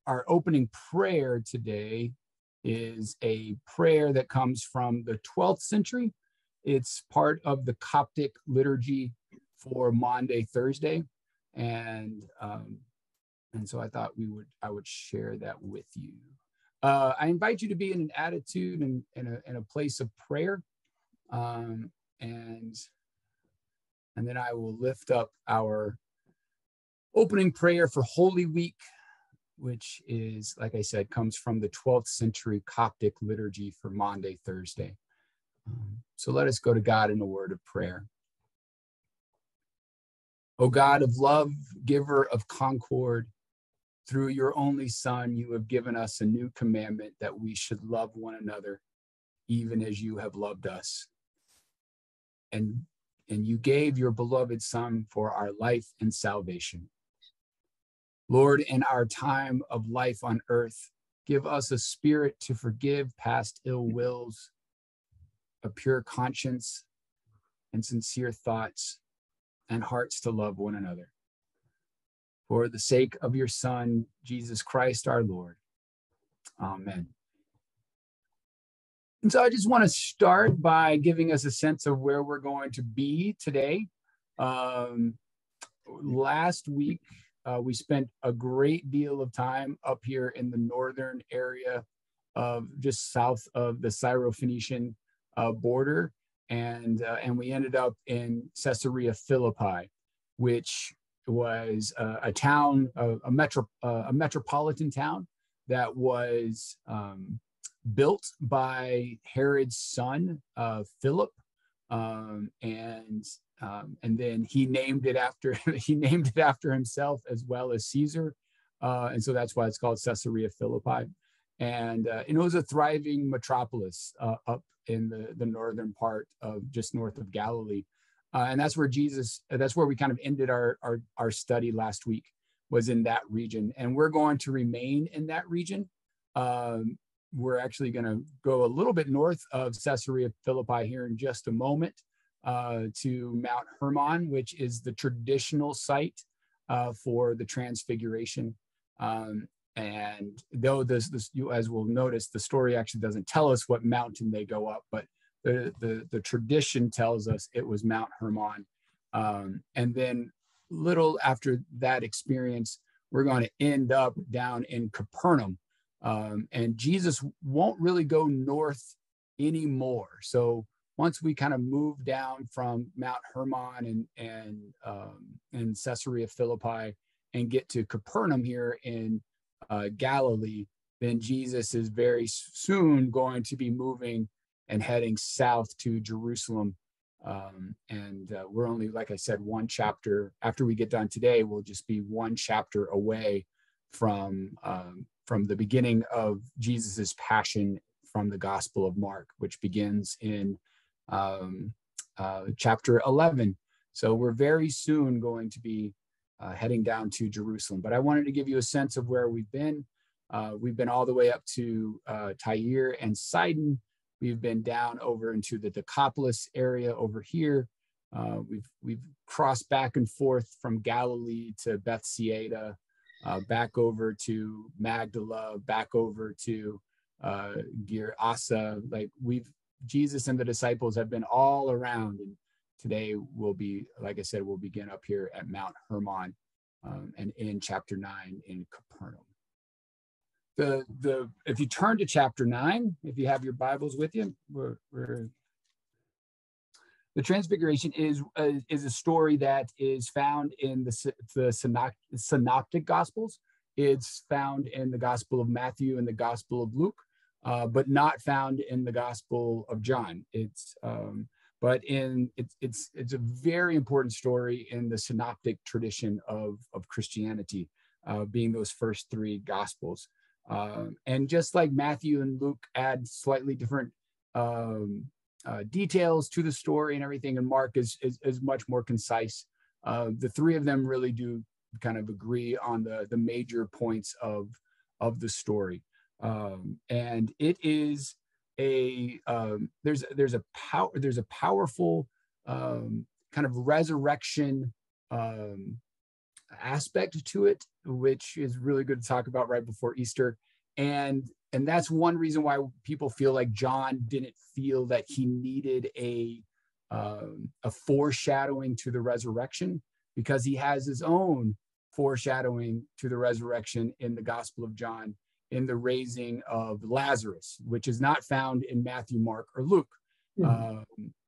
our opening prayer today is a prayer that comes from the 12th century. It's part of the Coptic liturgy for Maundy Thursday, and so I thought I would share that with you. I invite you to be in an attitude and in a place of prayer, and then I will lift up our opening prayer for Holy Week, which is, like I said, comes from the 12th century Coptic liturgy for Maundy Thursday. So let us go to God in a word of prayer. O God of love, giver of concord, through your only Son, you have given us a new commandment that we should love one another, even as you have loved us. And you gave your beloved Son for our life and salvation. Lord, in our time of life on earth, give us a spirit to forgive past ill wills, a pure conscience, and sincere thoughts, and hearts to love one another. For the sake of your Son, Jesus Christ our Lord. Amen. And so I just want to start by giving us a sense of where we're going to be today. Last week, we spent a great deal of time up here in the northern area of just south of the Syro-Phoenician border, and we ended up in Caesarea Philippi, which was a town, a metropolitan town that was built by Herod's son, Philip, and then he named it after himself as well as Caesar, and so that's why it's called Caesarea Philippi. And it was a thriving metropolis up in the northern part of just north of Galilee. And that's where we kind of ended our study last week, was in that region. And we're going to remain in that region. We're actually going to go a little bit north of Caesarea Philippi here in just a moment to Mount Hermon, which is the traditional site for the Transfiguration. And though this, as we'll notice, the story actually doesn't tell us what mountain they go up, but the tradition tells us it was Mount Hermon. And then little after that experience, we're going to end up down in Capernaum. And Jesus won't really go north anymore. So once we kind of move down from Mount Hermon and Caesarea Philippi and get to Capernaum here in Galilee, then Jesus is very soon going to be moving and heading south to Jerusalem. We're only, like I said, one chapter. After we get done today, we'll just be one chapter away from the beginning of Jesus's passion from the Gospel of Mark, which begins in chapter 11. So we're very soon going to be heading down to Jerusalem. But I wanted to give you a sense of where we've been. We've been all the way up to Tyre and Sidon. We've been down over into the Decapolis area over here. We've crossed back and forth from Galilee to Bethsaida, back over to Magdala, back over to Gerasa. Jesus and the disciples have been all around, and today we'll be, like I said, we'll begin up here at Mount Hermon, and in chapter 9 in Capernaum. If you turn to chapter 9, if you have your Bibles with you, the Transfiguration is a story that is found in the Synoptic Gospels. It's found in the Gospel of Matthew and the Gospel of Luke, but not found in the Gospel of John. It's a very important story in the Synoptic tradition of Christianity, being those first three Gospels. And just like Matthew and Luke add slightly different details to the story and everything, and Mark is much more concise, the three of them really do kind of agree on the major points of the story. And it is there's a powerful kind of resurrection aspect to it, which is really good to talk about right before Easter. And that's one reason why people feel like John didn't feel that he needed a foreshadowing to the resurrection, because he has his own foreshadowing to the resurrection in the Gospel of John, in the raising of Lazarus, which is not found in Matthew, Mark, or Luke.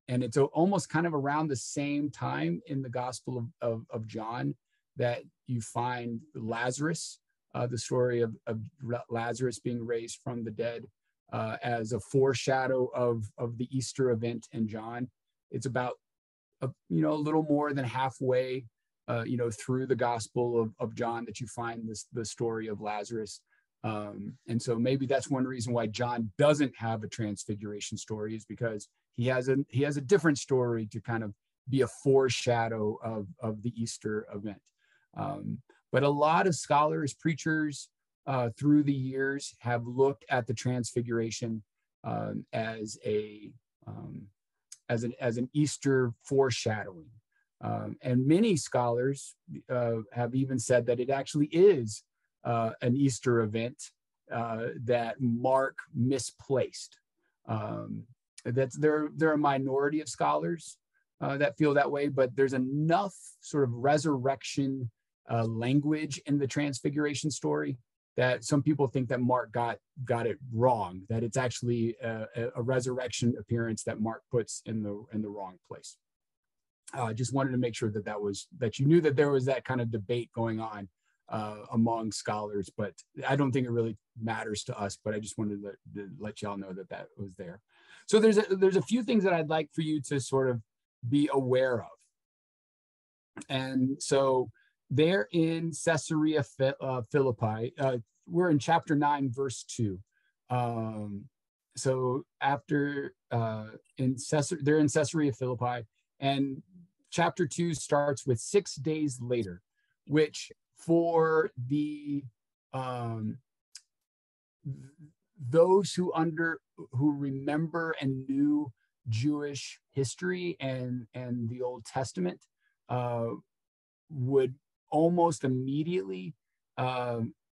And it's almost kind of around the same time in the Gospel of John that you find Lazarus, the story of Lazarus being raised from the dead, as a foreshadow of the Easter event in John. It's about a little more than halfway through the Gospel of John that you find the story of Lazarus. And so maybe that's one reason why John doesn't have a transfiguration story, is because he has a different story to kind of be a foreshadow of the Easter event. But a lot of scholars, preachers through the years have looked at the transfiguration as an Easter foreshadowing. And many scholars have even said that it actually is an Easter event that Mark misplaced. There are a minority of scholars that feel that way, but there's enough sort of resurrection language in the transfiguration story that some people think that Mark got it wrong, that it's actually a resurrection appearance that Mark puts in the wrong place. Just wanted to make sure that you knew that there was that kind of debate going on among scholars, but I don't think it really matters to us, but I just wanted to let y'all know that was there. So there's a few things that I'd like for you to sort of be aware of. And so they're in Caesarea Philippi. We're in chapter 9, verse 2. So after they're in Caesarea Philippi, and chapter 2 starts with 6 days later, which for the those who remember and knew Jewish history and the Old Testament would almost immediately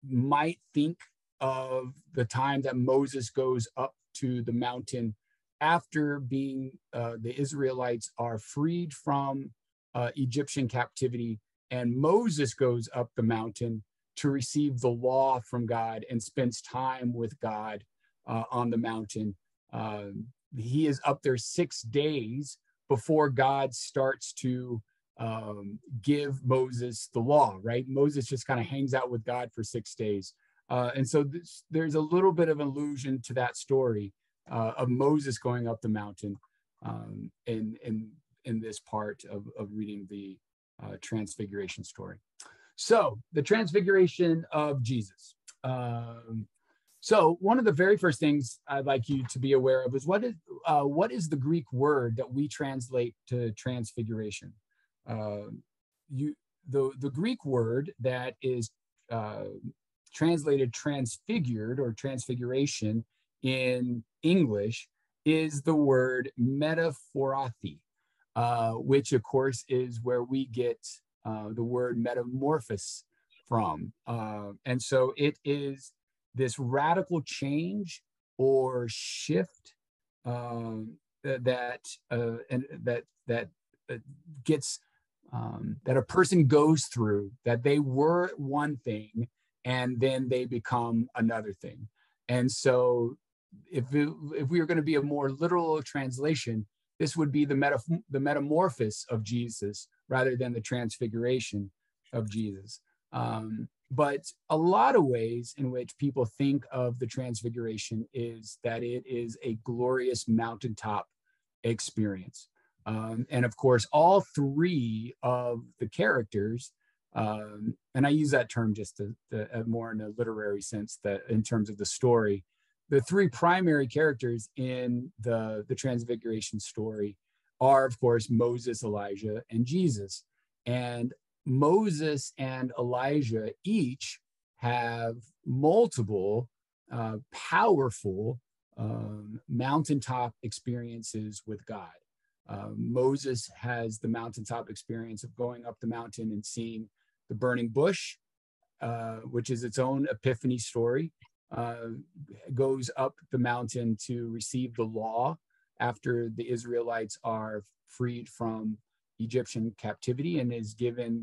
might think of the time that Moses goes up to the mountain after being the Israelites are freed from Egyptian captivity, and Moses goes up the mountain to receive the law from God and spends time with God on the mountain. He is up there 6 days before God starts to give Moses the law, right? Moses just kind of hangs out with God for 6 days. And so there's a little bit of allusion to that story of Moses going up the mountain in this part of reading the transfiguration story. So the transfiguration of Jesus. So one of the very first things I'd like you to be aware of is what is the Greek word that we translate to transfiguration? The Greek word that is translated transfigured or transfiguration in English is the word metaphorothi, which of course is where we get the word metamorphosis from. And so it is this radical change or shift that gets that a person goes through, that they were one thing and then they become another thing. And so if we were going to be a more literal translation, this would be the metamorphosis of Jesus rather than the transfiguration of Jesus. But a lot of ways in which people think of the transfiguration is that it is a glorious mountaintop experience. And of course, all three of the characters, and I use that term just to more in a literary sense, that in terms of the story, the three primary characters in the transfiguration story are, of course, Moses, Elijah, and Jesus. And Moses and Elijah each have multiple powerful mountaintop experiences with God. Moses has the mountaintop experience of going up the mountain and seeing the burning bush, which is its own epiphany story, goes up the mountain to receive the law after the Israelites are freed from Egyptian captivity, and is given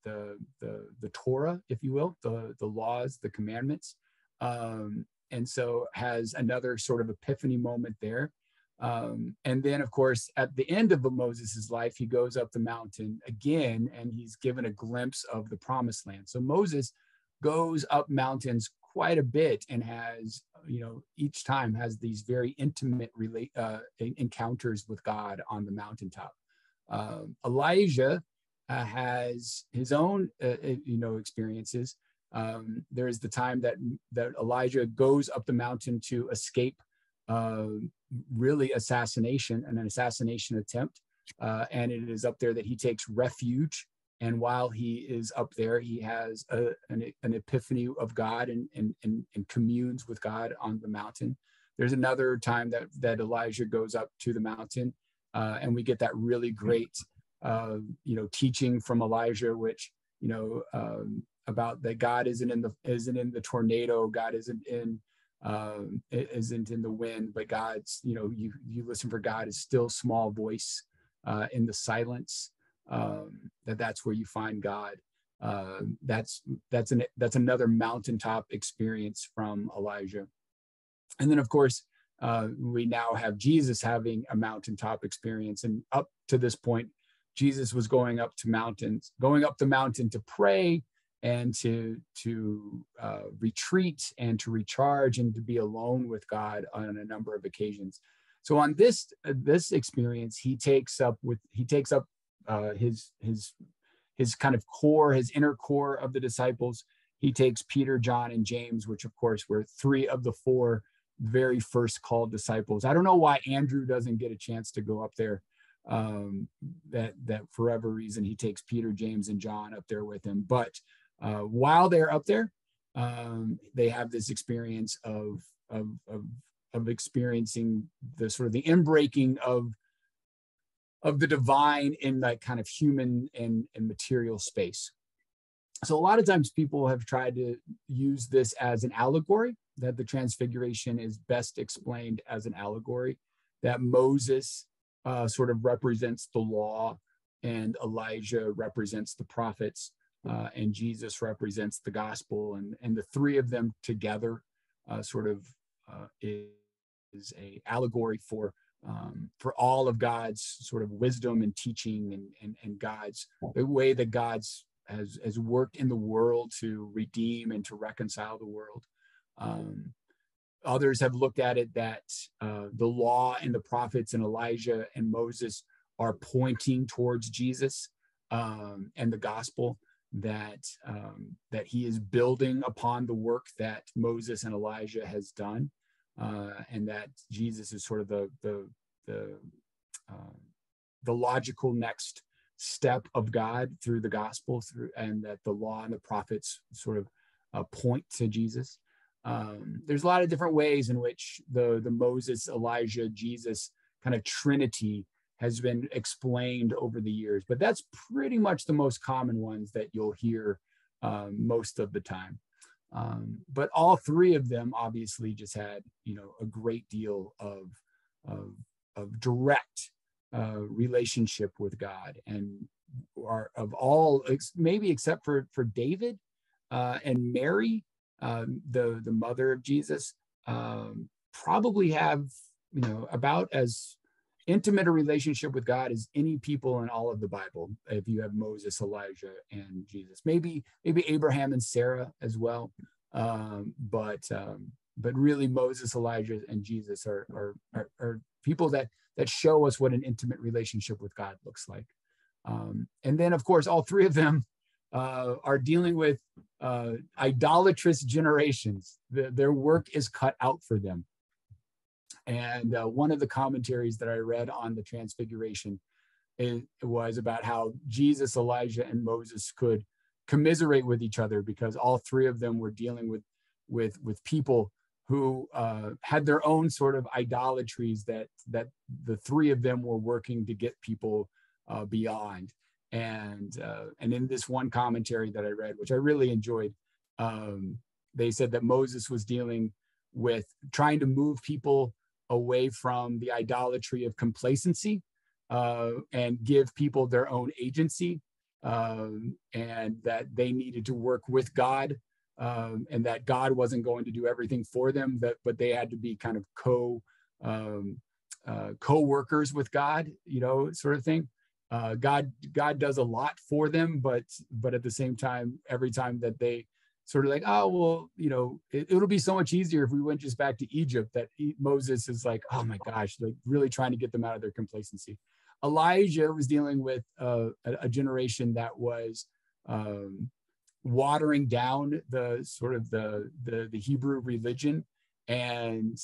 the Torah, if you will, the laws, the commandments, and so has another sort of epiphany moment there. And then, of course, at the end of Moses's life, he goes up the mountain again, and he's given a glimpse of the promised land. So Moses goes up mountains quite a bit, and has, each time has these very intimate encounters with God on the mountaintop. Elijah has his own, experiences. There's the time that Elijah goes up the mountain to escape really an assassination attempt. And it is up there that he takes refuge. And while he is up there, he has an epiphany of God and communes with God on the mountain. There's another time that Elijah goes up to the mountain, and we get that really great, teaching from Elijah, which, about that God isn't in the tornado, God isn't in the wind, but God's, you listen for God is still small voice in the silence. That's where you find God. That's another mountaintop experience from Elijah. And then, of course, we now have Jesus having a mountaintop experience. And up to this point, Jesus was going up the mountain to pray and to retreat and to recharge and to be alone with God on a number of occasions. So on this experience, he takes up his kind of core, his inner core of the disciples. He takes Peter, John, and James, which of course were 3 of the 4 very first called disciples. I don't know why Andrew doesn't get a chance to go up there. That for whatever reason he takes Peter, James, and John up there with him. But while they're up there, they have this experience of experiencing the sort of the inbreaking of the divine in that kind of human and material space. So a lot of times people have tried to use this as an allegory, that the transfiguration is best explained as an allegory, that Moses sort of represents the law, and Elijah represents the prophets, and Jesus represents the gospel, and the 3 of them together is a allegory for all of God's sort of wisdom and teaching, and God's the way that God's has worked in the world to redeem and to reconcile the world. Others have looked at it that the law and the prophets and Elijah and Moses are pointing towards Jesus, and the gospel, that he is building upon the work that Moses and Elijah has done, and that Jesus is sort of the logical next step of God through the gospel, and that the law and the prophets sort of point to Jesus. There's a lot of different ways in which the Moses, Elijah, Jesus kind of Trinity has been explained over the years, but that's pretty much the most common ones that you'll hear most of the time. But all 3 of them obviously just had, a great deal of direct relationship with God, and are of all, maybe except for David and Mary, the mother of Jesus, probably have, about as intimate a relationship with God as any people in all of the Bible. If you have Moses, Elijah, and Jesus, maybe Abraham and Sarah as well, but really Moses, Elijah, and Jesus are people that show us what an intimate relationship with God looks like. And then, of course, all 3 of them are dealing with idolatrous generations. Their work is cut out for them. And one of the commentaries that I read on the Transfiguration was about how Jesus, Elijah, and Moses could commiserate with each other, because all 3 of them were dealing with people who had their own sort of idolatries that the 3 of them were working to get people beyond. And in this one commentary that I read, which I really enjoyed, they said that Moses was dealing with trying to move people away from the idolatry of complacency, and give people their own agency, and that they needed to work with God, and that God wasn't going to do everything for them, but they had to be kind of co-workers with God, sort of thing. God does a lot for them, but at the same time, every time that they sort of like, oh, well, it'll be so much easier if we went just back to Egypt, that Moses is like, oh my gosh, like really trying to get them out of their complacency. Elijah was dealing with a generation that was watering down the sort of the Hebrew religion, and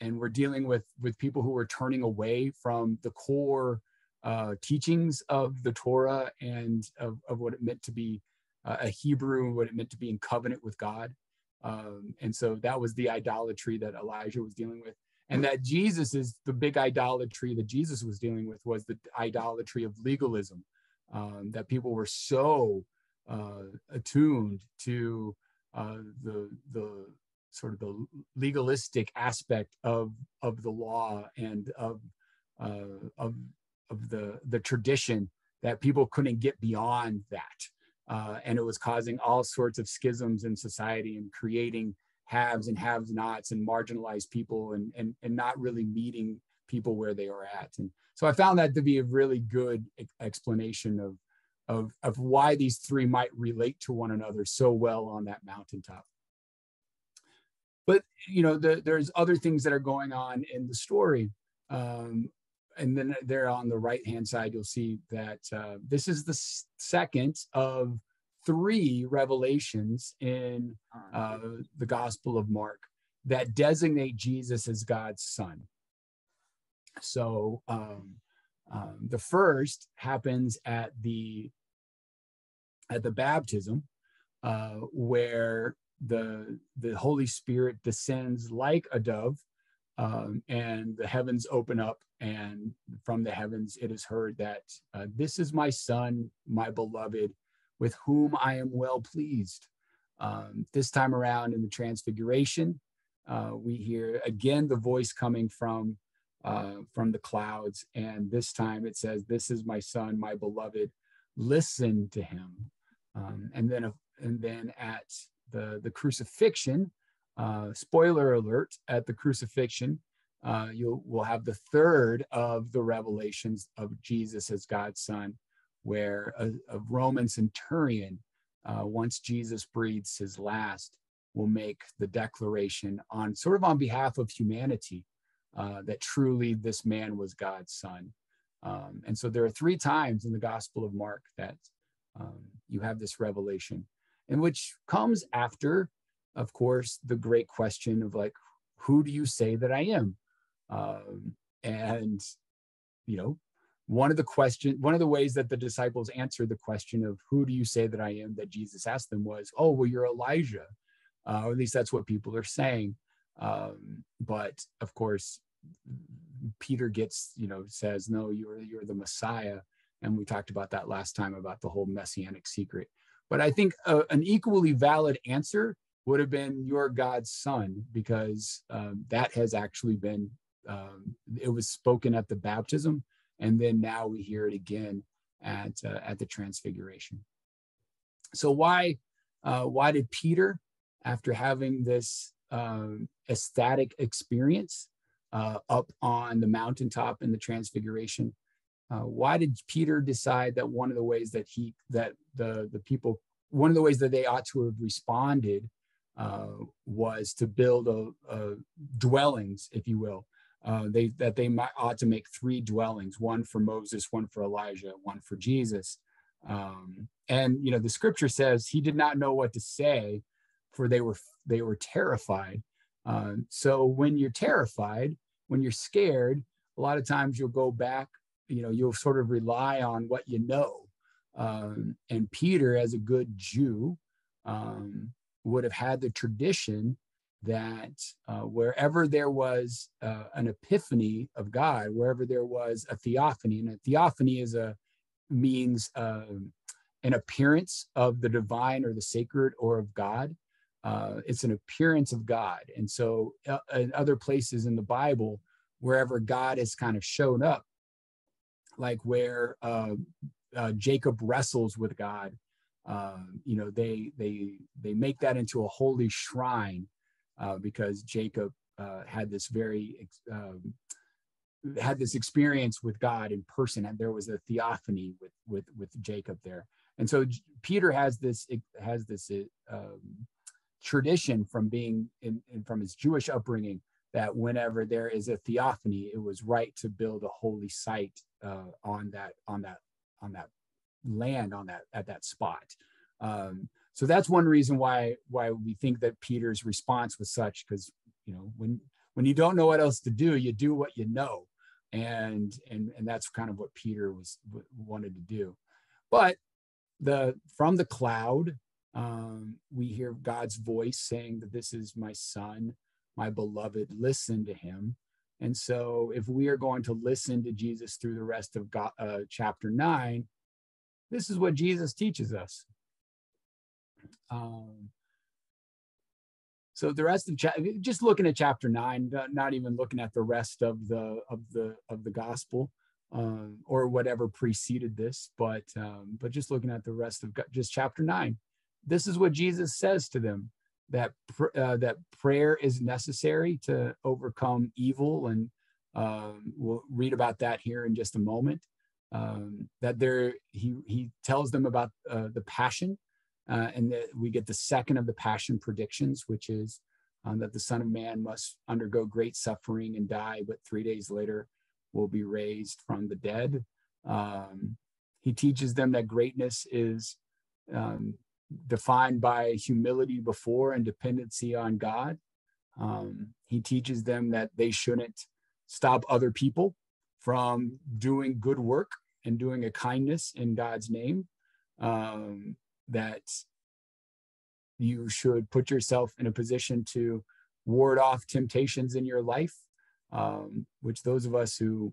we're dealing with people who are turning away from the core teachings of the Torah and of what it meant to be a Hebrew, and what it meant to be in covenant with God. And so that was the idolatry that Elijah was dealing with. And that the big idolatry that Jesus was dealing with was the idolatry of legalism, that people were so attuned to the sort of the legalistic aspect of the law and of the tradition, that people couldn't get beyond that. And it was causing all sorts of schisms in society and creating haves and have-nots and marginalized people, and not really meeting people where they are at. And so I found that to be a really good explanation of why these three might relate to one another so well on that mountaintop. But there's other things that are going on in the story. And then there on the right-hand side, you'll see that this is the second of 3 revelations in the Gospel of Mark that designate Jesus as God's son. So the first happens at the baptism, where the Holy Spirit descends like a dove, and the heavens open up, and from the heavens it is heard that this is my son, my beloved, with whom I am well pleased. This time around in the Transfiguration, we hear again the voice coming from the clouds, and this time it says, "This is my son, my beloved. Listen to him." And then at the crucifixion, spoiler alert, at the crucifixion, we'll have the third of the revelations of Jesus as God's son, where a Roman centurion, once Jesus breathes his last, will make the declaration on behalf of humanity, that truly this man was God's son. And so there are 3 times in the Gospel of Mark that you have this revelation, and which comes after, of course, the great question of like, who do you say that I am? And one of the ways that the disciples answered the question of who do you say that I am, that Jesus asked them, was, oh, well, you're Elijah. Or at least that's what people are saying. But of course, Peter says, no, you're the Messiah. And we talked about that last time, about the whole messianic secret. But I think an equally valid answer would have been, you're God's son, because that has actually been, it was spoken at the baptism. And then now we hear it again at the Transfiguration. So why did Peter, after having this ecstatic experience up on the mountaintop in the Transfiguration, why did Peter decide that one of the ways that one of the ways that they ought to have responded was to build dwellings, if you will? They ought to make 3 dwellings, one for Moses, one for Elijah, one for Jesus. And the scripture says he did not know what to say, for they were terrified. So when you're terrified, when you're scared, a lot of times you'll go back, you'll sort of rely on what you know. And Peter, as a good Jew, would have had the tradition that wherever there was an epiphany of God, wherever there was a theophany, and a theophany is means an appearance of the divine or the sacred or of God. It's an appearance of God. And so in other places in the Bible, wherever God has kind of shown up, like where Jacob wrestles with God, they make that into a holy shrine because Jacob had this experience with God in person, and there was a theophany with Jacob there. And so Peter has this tradition from being from his Jewish upbringing, that whenever there is a theophany, it was right to build a holy site on that land, at that spot. So that's one reason why we think that Peter's response was such, because when you don't know what else to do, you do what you know, and that's kind of what Peter wanted to do. But from the cloud, we hear God's voice saying that this is my son, my beloved, listen to him. And so if we are going to listen to Jesus through the rest of chapter 9, this is what Jesus teaches us. So the rest of just looking at chapter 9, not even looking at the rest of the gospel or whatever preceded this, but just looking at the rest of just chapter 9. This is what Jesus says to them, that prayer is necessary to overcome evil, and we'll read about that here in just a moment. That he tells them about the passion, and that we get the second of the passion predictions, which is that the Son of Man must undergo great suffering and die, but 3 days later will be raised from the dead. He teaches them that greatness is defined by humility before and dependency on God. He teaches them that they shouldn't stop other people from doing good work and doing a kindness in God's name. That you should put yourself in a position to ward off temptations in your life, which those of us who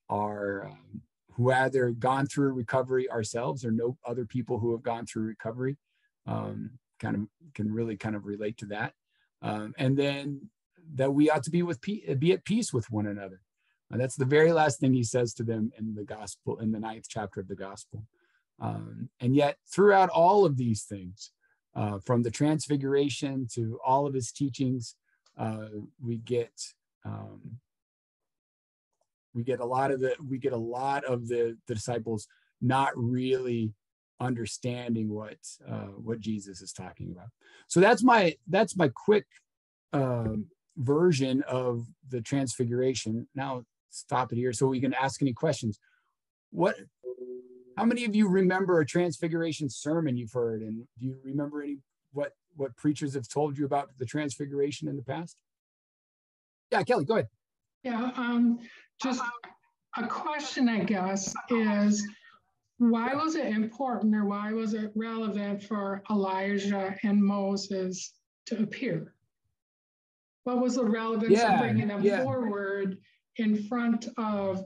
either gone through recovery ourselves or know other people who have gone through recovery, can really relate to that. And then that we ought to be at peace with one another. That's the very last thing he says to them in the gospel, in the 9th chapter of the gospel. And yet throughout all of these things, from the transfiguration to all of his teachings, we get a lot of the disciples not really understanding what Jesus is talking about. So that's my quick version of the transfiguration. Now stop it here so we can ask any questions. How many of you remember a transfiguration sermon you've heard, and do you remember what preachers have told you about the transfiguration in the past? Yeah, Kelly, go ahead. Yeah, just a question, I guess, is why was it important, or why was it relevant for Elijah and Moses to appear? What was the relevance of bringing them forward in front of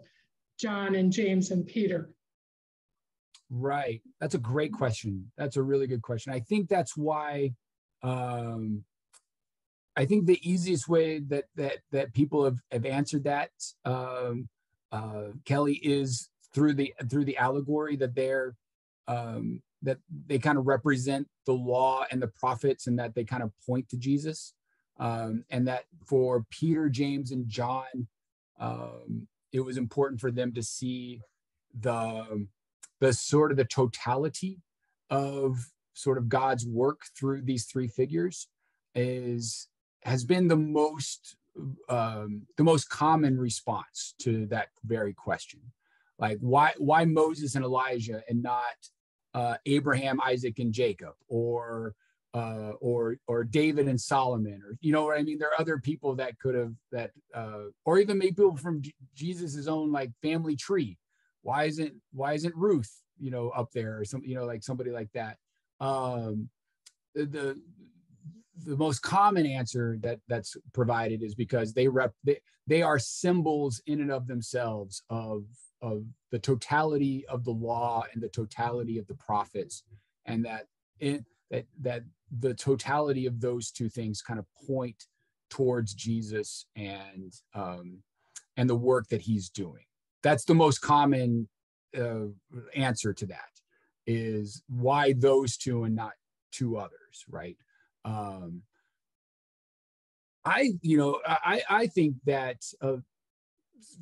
John and James and Peter? Right. That's a great question. That's a really good question. I think that's why I think the easiest way that people have answered that, Kelly, is through the allegory that that they kind of represent the law and the prophets, and that they kind of point to Jesus, and that for Peter, James, and John, it was important for them to see the sort of the totality of sort of God's work through these three figures has been the most common response to that very question. Like why Moses and Elijah and not Abraham, Isaac, and Jacob, or David and Solomon, or you know what I mean? There are other people that could have or even maybe people from Jesus's own like family tree. Why isn't Ruth, up there, or some, like somebody like that? The most common answer that's provided is because they are symbols in and of themselves of the totality of the law and the totality of the prophets, and that the totality of those two things kind of point towards Jesus and the work that he's doing. That's the most common answer to that, is why those two and not two others, right? I think that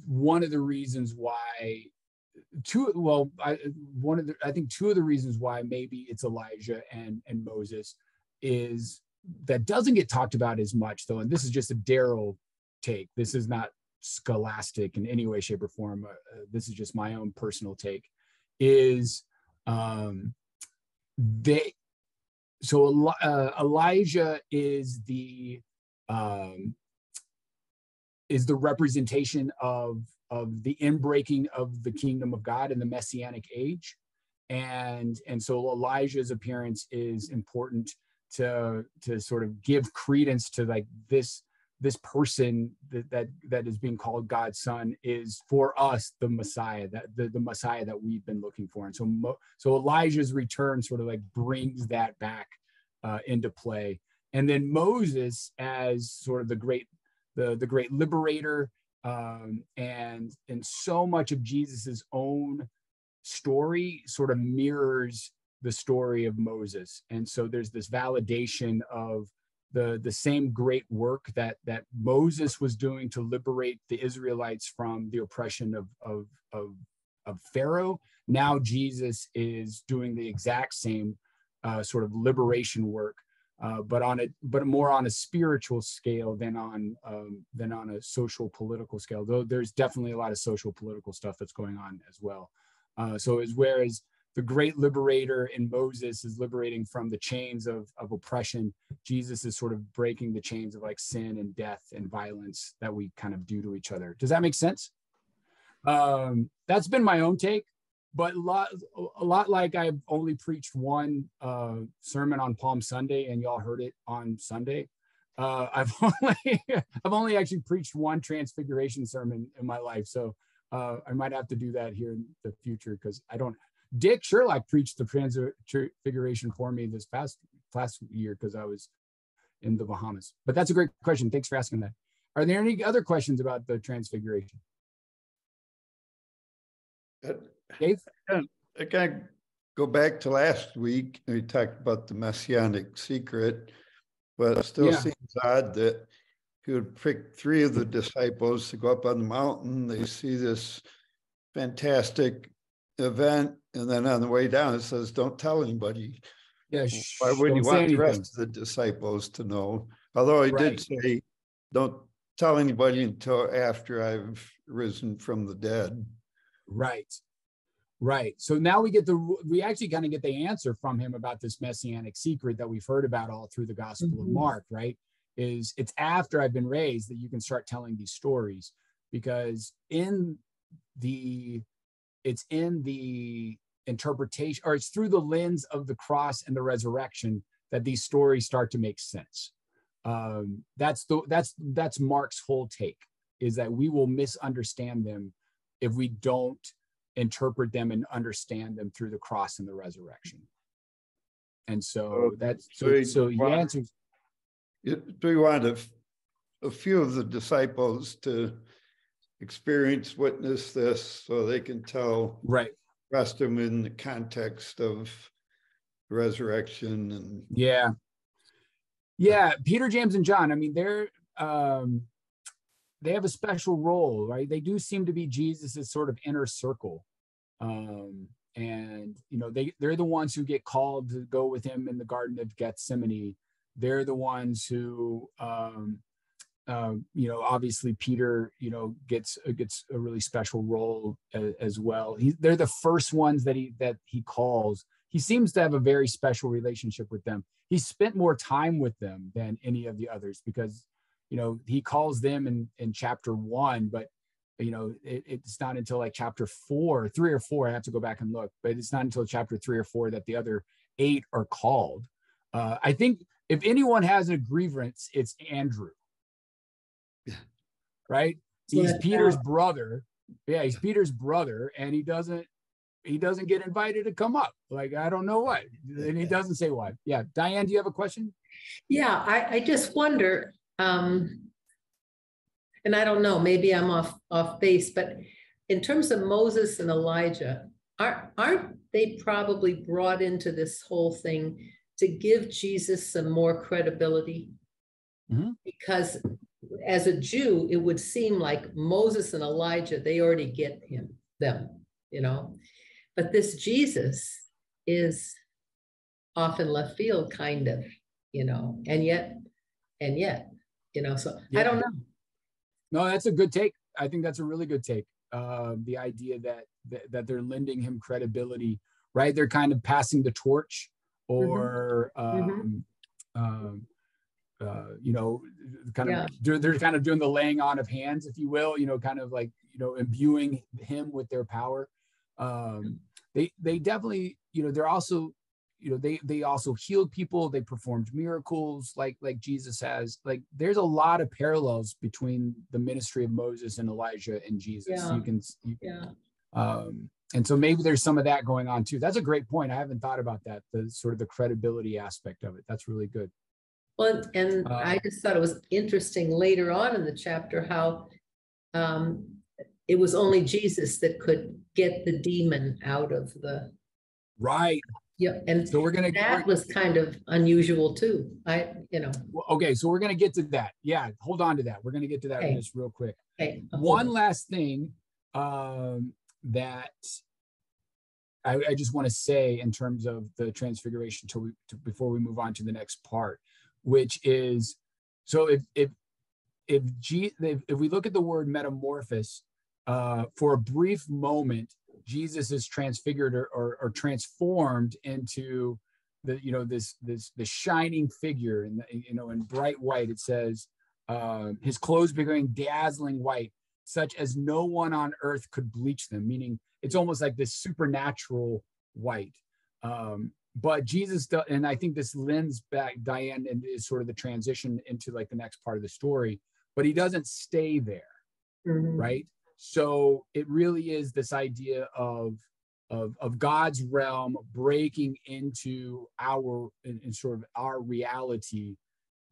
one of the reasons why two of the reasons why maybe it's Elijah and Moses is that doesn't get talked about as much, though, and this is just a Darryl take. This is not scholastic in any way, shape, or form. This is just my own personal take. Elijah is the representation of the inbreaking of the kingdom of God in the Messianic age, and so Elijah's appearance is important to sort of give credence to like this person that is being called God's son is for us the Messiah, that the Messiah that we've been looking for. And so Elijah's return sort of like brings that back into play. And then Moses as sort of the great liberator, and so much of Jesus's own story sort of mirrors the story of Moses. And so there's this validation of the same great work that Moses was doing to liberate the Israelites from the oppression of Pharaoh. Now Jesus is doing the exact same sort of liberation work, but more on a spiritual scale than on a social political scale. Though there's definitely a lot of social political stuff that's going on as well. Whereas the great liberator in Moses is liberating from the chains of oppression, Jesus is sort of breaking the chains of like sin and death and violence that we kind of do to each other. Does that make sense? That's been my own take, but a lot like I've only preached one sermon on Palm Sunday, and y'all heard it on Sunday. I've only actually preached one Transfiguration sermon in my life, so I might have to do that here in the future, because I don't. Dick Sherlock preached the Transfiguration for me this past year because I was in the Bahamas. But that's a great question. Thanks for asking that. Are there any other questions about the Transfiguration? Dave? I kind of go back to last week. We talked about the Messianic secret, but it still seems odd that he would pick three of the disciples to go up on the mountain. They see this fantastic event, and then on the way down it says, don't tell anybody. Why wouldn't you want the rest of the disciples to know? Although he did say, don't tell anybody until after I've risen from the dead. Right. So now we actually kind of get the answer from him about this Messianic secret that we've heard about all through the Gospel of Mark, right? It's after I've been raised that you can start telling these stories, because it's in the interpretation, or it's through the lens of the cross and the resurrection that these stories start to make sense. That's Mark's whole take, is that we will misunderstand them if we don't interpret them and understand them through the cross and the resurrection. And so he answers. Do you want a few of the disciples to experience, witness this, so they can tell rest them in the context of resurrection? And Peter, James, and John, I mean, they have a special role, right? They do seem to be Jesus's sort of inner circle, and they're the ones who get called to go with him in the Garden of Gethsemane. They're the ones who obviously Peter, gets a really special role as well. They're the first ones that he calls. He seems to have a very special relationship with them. He spent more time with them than any of the others, because, he calls them in chapter 1, but, it's not until like chapter 3 or 4, I have to go back and look, but it's not until chapter 3 or 4 that the other 8 are called. I think if anyone has a grievance, it's Andrew. Right? He's Peter's brother, Yeah, he's Peter's brother, and he doesn't get invited to come up. Like, I don't know what, and he doesn't say why. Yeah, Diane, do you have a question? Yeah, I just wonder, and I don't know, maybe I'm off base, but in terms of Moses and Elijah, aren't they probably brought into this whole thing to give Jesus some more credibility? Mm-hmm. Because as a Jew, it would seem like Moses and Elijah, they already get them, you know. But this Jesus is off in left field, kind of, you know, and yet, you know, so yeah. I don't know. No, that's a good take. I think that's a really good take. The idea that they're lending him credibility, right? They're kind of passing the torch, or you know, kind of they're kind of doing the laying on of hands, if you will, you know, kind of like, you know, imbuing him with their power. They definitely, you know, they're also, you know, they also healed people. They performed miracles like Jesus has. Like, there's a lot of parallels between the ministry of Moses and Elijah and Jesus. And so maybe there's some of that going on too. That's a great point. I haven't thought about that, the sort of the credibility aspect of it. That's really good. Well, and I just thought it was interesting later on in the chapter how it was only Jesus that could get the demon out of the. Right. Yeah, and so that was kind of unusual too. Okay, so we're gonna get to that. Yeah, hold on to that. We're gonna get to that just real quick. Okay. One last thing that I just want to say in terms of the transfiguration before we move on to the next part, which is, so if we look at the word metamorphosis, for a brief moment, Jesus is transfigured or transformed into the, you know, this shining figure, and, you know, in bright white. It says his clothes becoming dazzling white, such as no one on earth could bleach them, meaning it's almost like this supernatural white. But Jesus does, and I think this lends back, Diane, and is sort of the transition into like the next part of the story, but he doesn't stay there, right? So it really is this idea of God's realm breaking into our, in sort of our reality,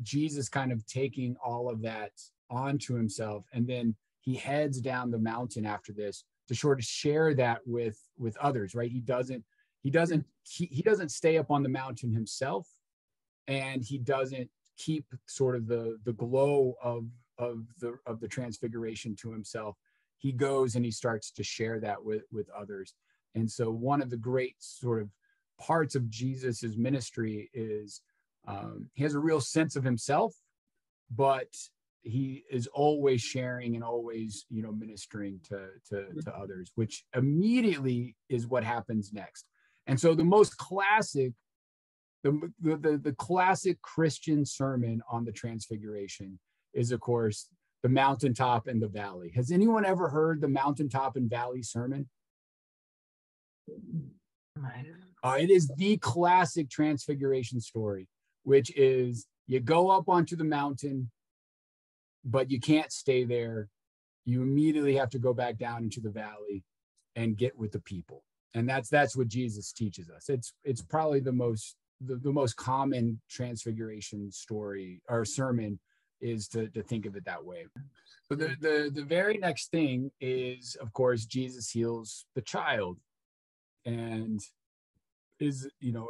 Jesus kind of taking all of that onto himself, and then he heads down the mountain after this to sort of share that with others, right? He doesn't stay up on the mountain himself, and he doesn't keep sort of the glow of the transfiguration to himself. He goes and he starts to share that with others. And so one of the great sort of parts of Jesus's ministry is he has a real sense of himself, but he is always sharing and always, you know, ministering to others, which immediately is what happens next. And so the most classic, the classic Christian sermon on the transfiguration is, of course, the mountaintop and the valley. Has anyone ever heard the mountaintop and valley sermon? It is the classic transfiguration story, which is you go up onto the mountain, but you can't stay there. You immediately have to go back down into the valley and get with the people. And that's what Jesus teaches us. It's probably the most common transfiguration story or sermon is to think of it that way. So the very next thing is, of course, Jesus heals the child, and is, you know,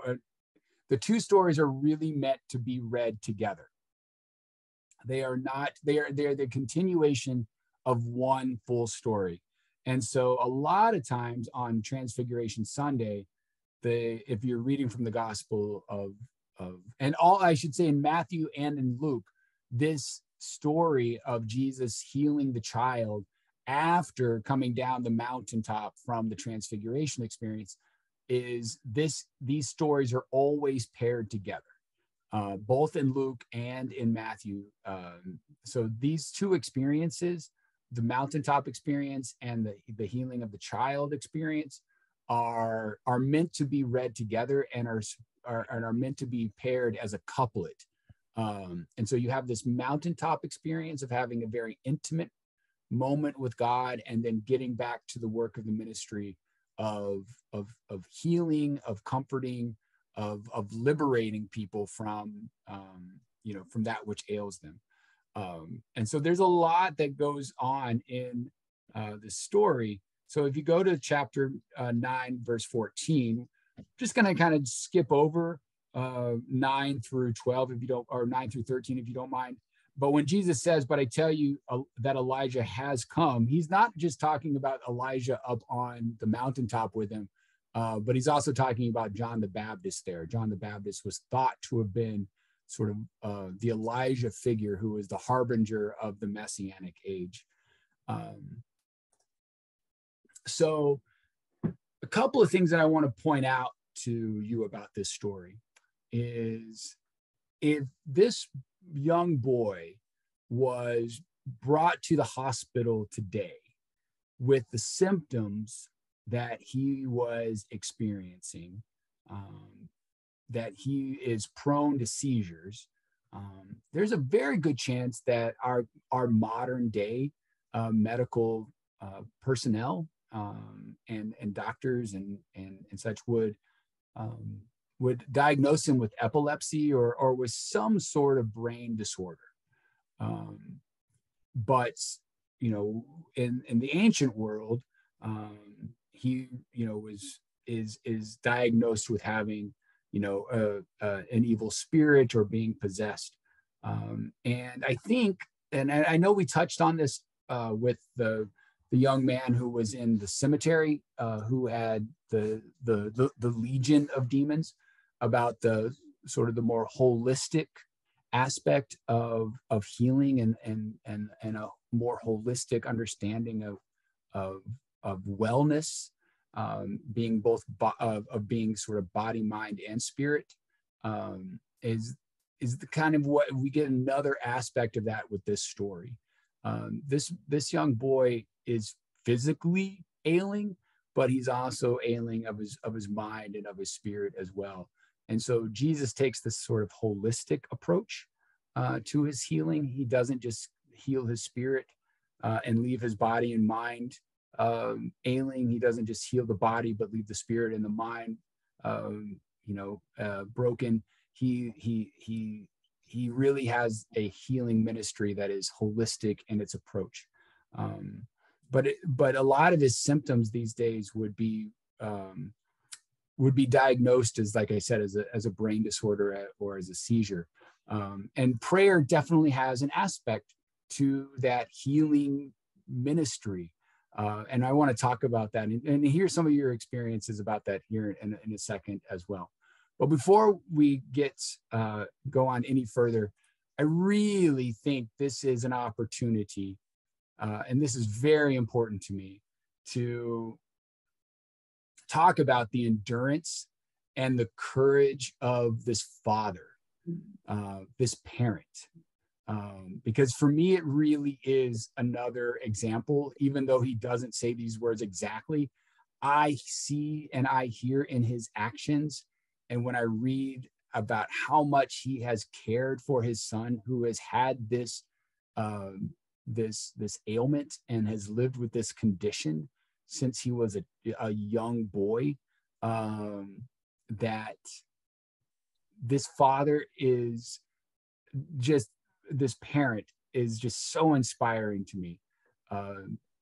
the two stories are really meant to be read together. They are the continuation of one full story. And so a lot of times on Transfiguration Sunday, if you're reading from the Gospel and all, I should say, in Matthew and in Luke, this story of Jesus healing the child after coming down the mountaintop from the transfiguration experience these stories are always paired together, both in Luke and in Matthew. So these two experiences, the mountaintop experience and the healing of the child experience, are meant to be read together and are meant to be paired as a couplet. And so you have this mountaintop experience of having a very intimate moment with God, and then getting back to the work of the ministry of healing, of comforting, of liberating people from from that which ails them. And so there's a lot that goes on in the story. So if you go to chapter 9, verse 14, just going to kind of skip over 9 through 12, if you don't, or 9 through 13, if you don't mind. But when Jesus says, but I tell you that Elijah has come, he's not just talking about Elijah up on the mountaintop with him, but he's also talking about John the Baptist there. John the Baptist was thought to have been sort of the Elijah figure who was the harbinger of the Messianic age. So a couple of things that I want to point out to you about this story is, if this young boy was brought to the hospital today with the symptoms that he was experiencing, that he is prone to seizures, there's a very good chance that our modern day medical personnel and doctors and such would diagnose him with epilepsy or with some sort of brain disorder. But in the ancient world, he is diagnosed with having an evil spirit or being possessed. And I think, and I know we touched on this with the young man who was in the cemetery, who had the legion of demons, about the sort of the more holistic aspect of healing and a more holistic understanding of wellness, being both of being sort of body, mind, and spirit, is the kind of what we get another aspect of that with this story. This young boy is physically ailing, but he's also ailing of his mind and of his spirit as well. And so Jesus takes this sort of holistic approach to his healing. He doesn't just heal his spirit and leave his body and mind ailing. He doesn't just heal the body, but leave the spirit and the mind broken. He really has a healing ministry that is holistic in its approach. But a lot of his symptoms these days would be diagnosed as, like I said, as a brain disorder or as a seizure. And prayer definitely has an aspect to that healing ministry. And I want to talk about that and hear some of your experiences about that here in a second as well. But before we go on any further, I really think this is an opportunity, and this is very important to me, to talk about the endurance and the courage of this father, this parent. Because for me, it really is another example, even though he doesn't say these words exactly. I see and I hear in his actions, and when I read about how much he has cared for his son who has had this ailment and has lived with this condition since he was a young boy, that this father is just, this parent is just so inspiring to me.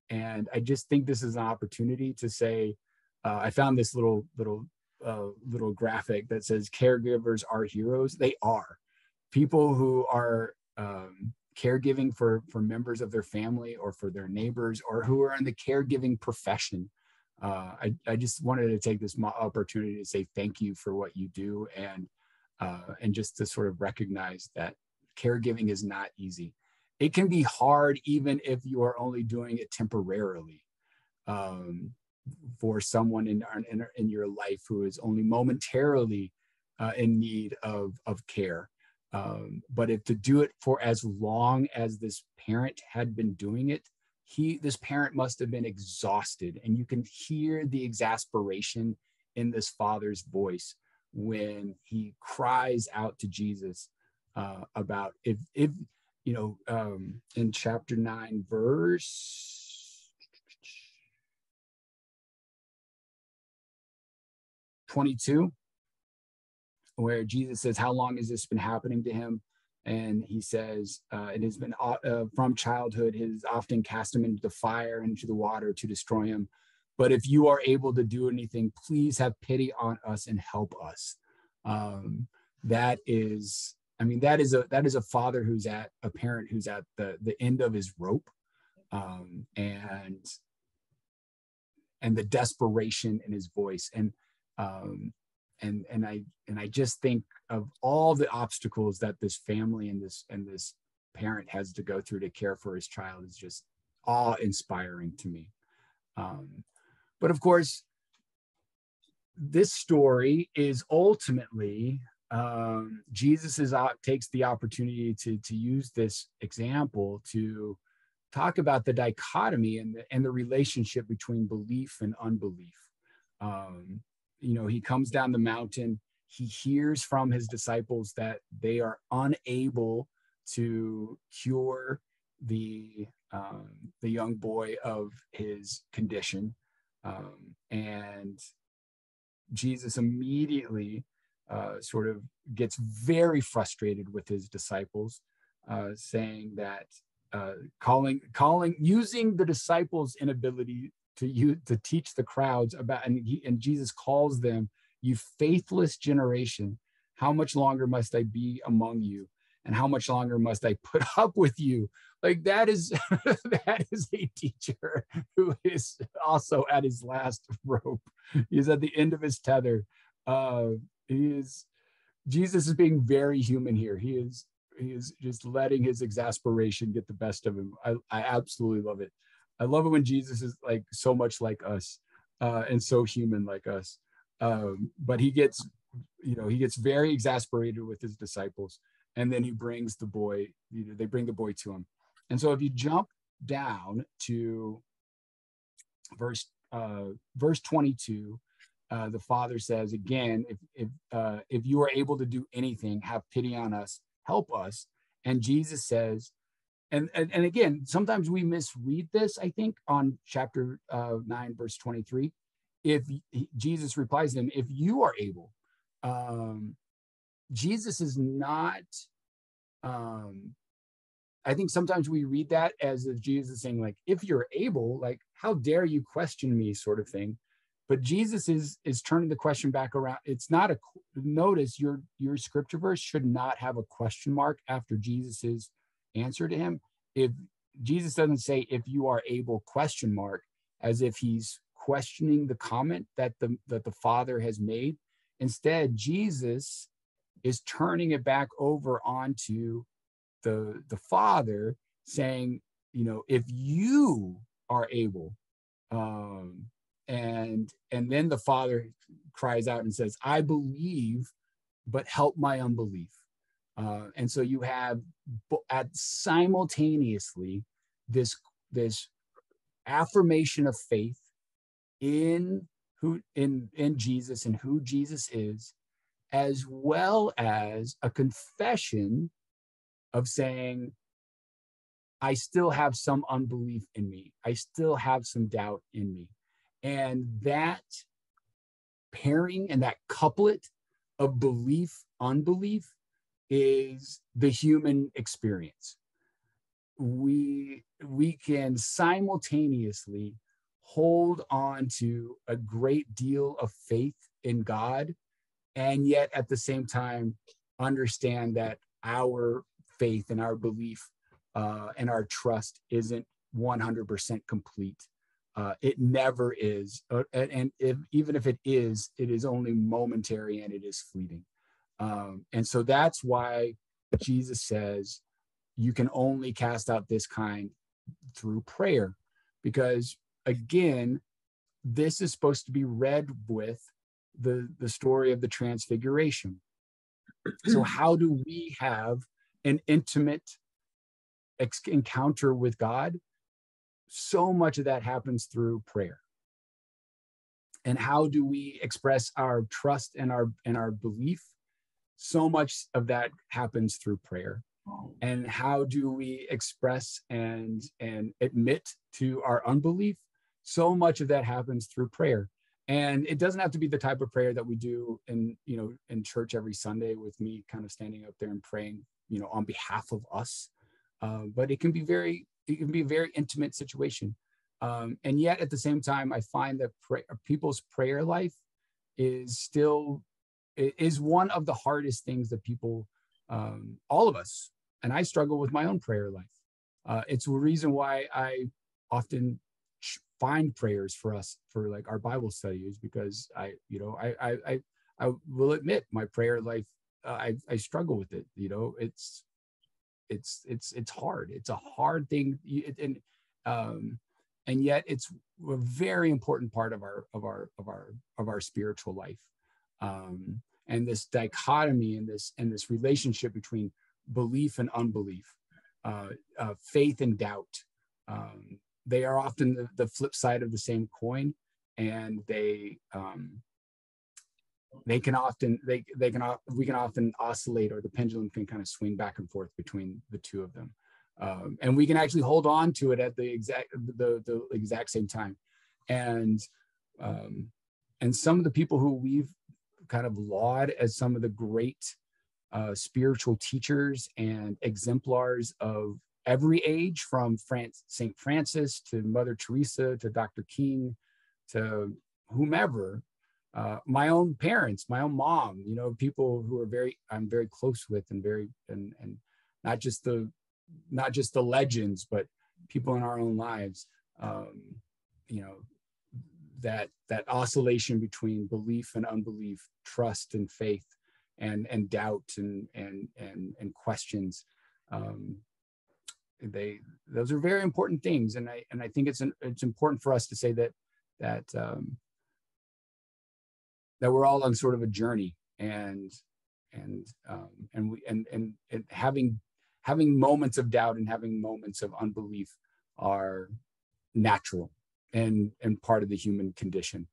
And I just think this is an opportunity to say, I found this little graphic that says caregivers are heroes. They are. People who are caregiving for members of their family or for their neighbors, or who are in the caregiving profession. I just wanted to take this opportunity to say thank you for what you do, and just to sort of recognize that caregiving is not easy. It can be hard even if you are only doing it temporarily, for someone in your life who is only momentarily in need of care. But if to do it for as long as this parent had been doing it, this parent must have been exhausted, and you can hear the exasperation in this father's voice when he cries out to Jesus about if in chapter 9, verse 22, where Jesus says, how long has this been happening to him? And he says, it has been from childhood, he has often cast him into the fire, into the water to destroy him. But if you are able to do anything, please have pity on us and help us. That is a father who's a parent who's at the end of his rope, and the desperation in his voice. And I just think of all the obstacles that this family and this parent has to go through to care for his child is just awe-inspiring to me. But of course, this story is ultimately Jesus takes the opportunity to use this example to talk about the dichotomy and the relationship between belief and unbelief. He comes down the mountain. He hears from his disciples that they are unable to cure the young boy of his condition, and Jesus immediately sort of gets very frustrated with his disciples, saying that using the disciples' inability to teach the crowds about, and Jesus calls them, you faithless generation, how much longer must I be among you? And how much longer must I put up with you? Like that is a teacher who is also at his last rope. He's at the end of his tether. Jesus is being very human here. He is just letting his exasperation get the best of him. I absolutely love it. I love it when Jesus is like so much like us, and so human like us. But he gets very exasperated with his disciples, and then he brings the boy. They bring the boy to him. And so if you jump down to verse 22, the father says again, if you are able to do anything, have pity on us, help us. And Jesus says, and again, sometimes we misread this, I think, on chapter 9, verse 23. Jesus replies to them, if you are able, Jesus is not, I think sometimes we read that as if Jesus is saying, like, if you're able, like, how dare you question me, sort of thing. But Jesus is turning the question back around. It's not notice your scripture verse should not have a question mark after Jesus's answer to him. If Jesus doesn't say, if you are able, question mark, as if he's questioning the comment that the Father has made. Instead, Jesus is turning it back over onto the Father, saying, if you are able, and then the Father cries out and says, I believe, but help my unbelief. And so you have simultaneously this affirmation of faith in Jesus and who Jesus is, as well as a confession of saying, I still have some unbelief in me. I still have some doubt in me. And that pairing and that couplet of belief, unbelief is the human experience. We can simultaneously hold on to a great deal of faith in God, and yet at the same time understand that our faith and our belief and our trust isn't 100% complete. It never is. And even if it is only momentary and it is fleeting. And so that's why Jesus says you can only cast out this kind through prayer, because again, this is supposed to be read with the story of the Transfiguration. So how do we have an intimate encounter with God? So much of that happens through prayer. And how do we express our trust and our belief? So much of that happens through prayer. And how do we express and admit to our unbelief? So much of that happens through prayer. And it doesn't have to be the type of prayer that we do in, in church every Sunday with me kind of standing up there and praying, on behalf of us. But it can be a very intimate situation. And yet at the same time, I find that people's prayer life is one of the hardest things that people, all of us, and I struggle with my own prayer life. It's a reason why I often find prayers for us for like our Bible study, is because I will admit my prayer life, I struggle with it. It's hard. It's a hard thing, and yet it's a very important part of our spiritual life. And this dichotomy and this relationship between belief and unbelief, faith and doubt, they are often the flip side of the same coin, and we can often oscillate, or the pendulum can kind of swing back and forth between the two of them, and we can actually hold on to it at the exact same time. And some of the people who we've kind of laud as some of the great spiritual teachers and exemplars of every age, from St. Francis to Mother Teresa to Dr. King to whomever, my own parents, my own mom, people who are I'm very close with, and not just the legends, but people in our own lives, that oscillation between belief and unbelief, trust and faith, and doubt and questions. Those are very important things, and I think it's important for us to say that we're all on sort of a journey, and having moments of doubt and having moments of unbelief are natural and part of the human condition.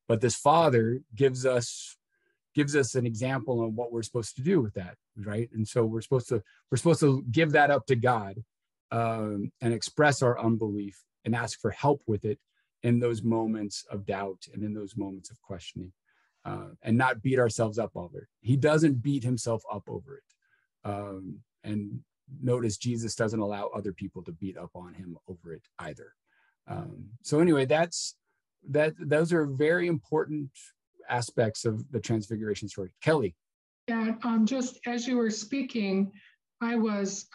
But this Father gives us an example of what we're supposed to do with that, right? And so we're supposed to give that up to God, and express our unbelief and ask for help with it in those moments of doubt and in those moments of questioning, and not beat ourselves up over it. He doesn't beat himself up over it. And notice Jesus doesn't allow other people to beat up on him over it either. So anyway, those are very important aspects of the Transfiguration story. Kelly. Yeah, just as you were speaking, I was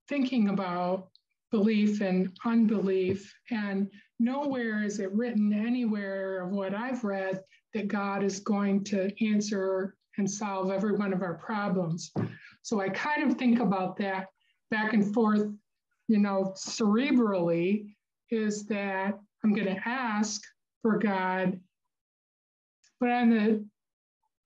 thinking about belief and unbelief, and nowhere is it written anywhere of what I've read that God is going to answer and solve every one of our problems. So I kind of think about that back and forth, cerebrally, is that I'm going to ask for God, but on the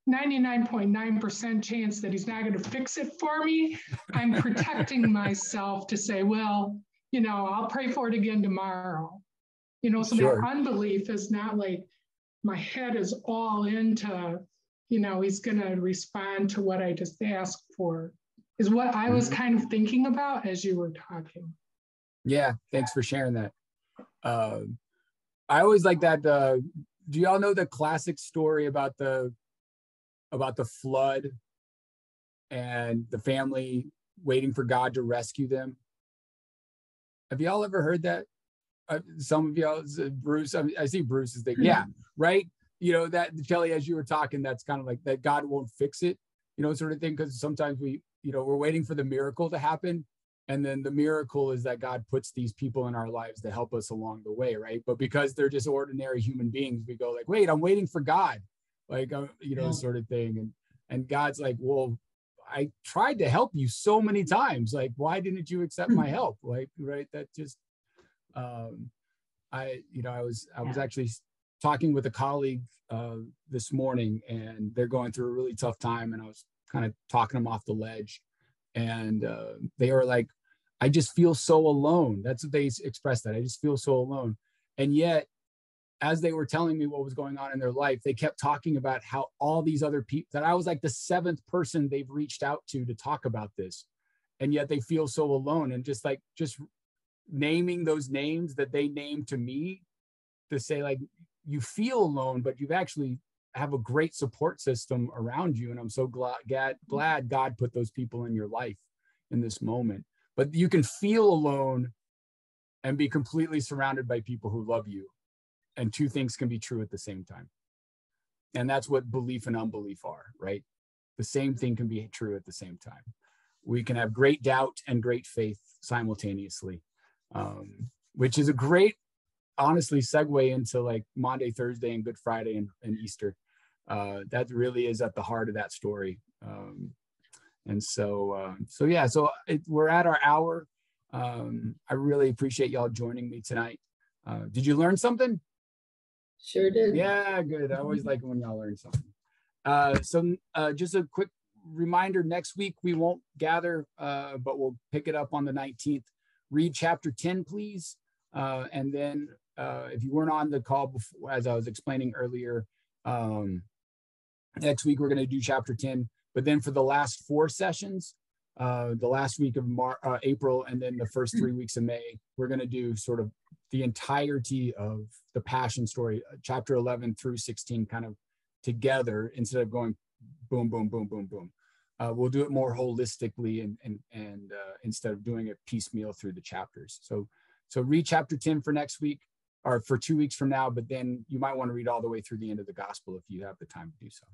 99.9% chance that he's not going to fix it for me, I'm protecting myself to say, well, I'll pray for it again tomorrow. So Sure. That unbelief is not like my head is all into, he's going to respond to what I just asked for, is what I was kind of thinking about as you were talking. Yeah, thanks for sharing that. I always like that. Do y'all know the classic story about the flood and the family waiting for God to rescue them? Have y'all ever heard that? Some of y'all, Bruce, I see Bruce is thinking, yeah, right? That, Kelly, as you were talking, that's kind of like that God won't fix it, sort of thing. Because sometimes we're waiting for the miracle to happen. And then the miracle is that God puts these people in our lives to help us along the way, right? But because they're just ordinary human beings, we go like, wait, I'm waiting for God, like, sort of thing. And God's like, well, I tried to help you so many times. Like, why didn't you accept my help? Like, right? That just, I was actually talking with a colleague this morning, and they're going through a really tough time. And I was kind of talking them off the ledge. And they were like, I just feel so alone. That's what they expressed, that I just feel so alone. And yet, as they were telling me what was going on in their life, they kept talking about how all these other people, that I was like the seventh person they've reached out to talk about this. and yet they feel so alone. And just naming those names that they named to me, to say like, you feel alone, but you've actually have a great support system around you. And I'm so glad God put those people in your life in this moment. But you can feel alone and be completely surrounded by people who love you. And two things can be true at the same time. And that's what belief and unbelief are, right? The same thing can be true at the same time. We can have great doubt and great faith simultaneously, which is a great, honestly, segue into like Maundy, Thursday, and Good Friday and Easter. That really is at the heart of that story. We're at our hour. I really appreciate y'all joining me tonight. Did you learn something? Sure did. Yeah, good. I always like when y'all learn something. Just a quick reminder, next week we won't gather, but we'll pick it up on the 19th. Read chapter 10, please. And then if you weren't on the call before, as I was explaining earlier, next week we're going to do chapter 10. But then for the last 4 sessions, the last week of April, and then the first 3 weeks of May, we're going to do sort of the entirety of the Passion story, chapter 11 through 16, kind of together, instead of going boom, boom, boom, boom, boom. We'll do it more holistically and instead of doing it piecemeal through the chapters. So read chapter 10 for next week, or for 2 weeks from now, but then you might want to read all the way through the end of the gospel if you have the time to do so.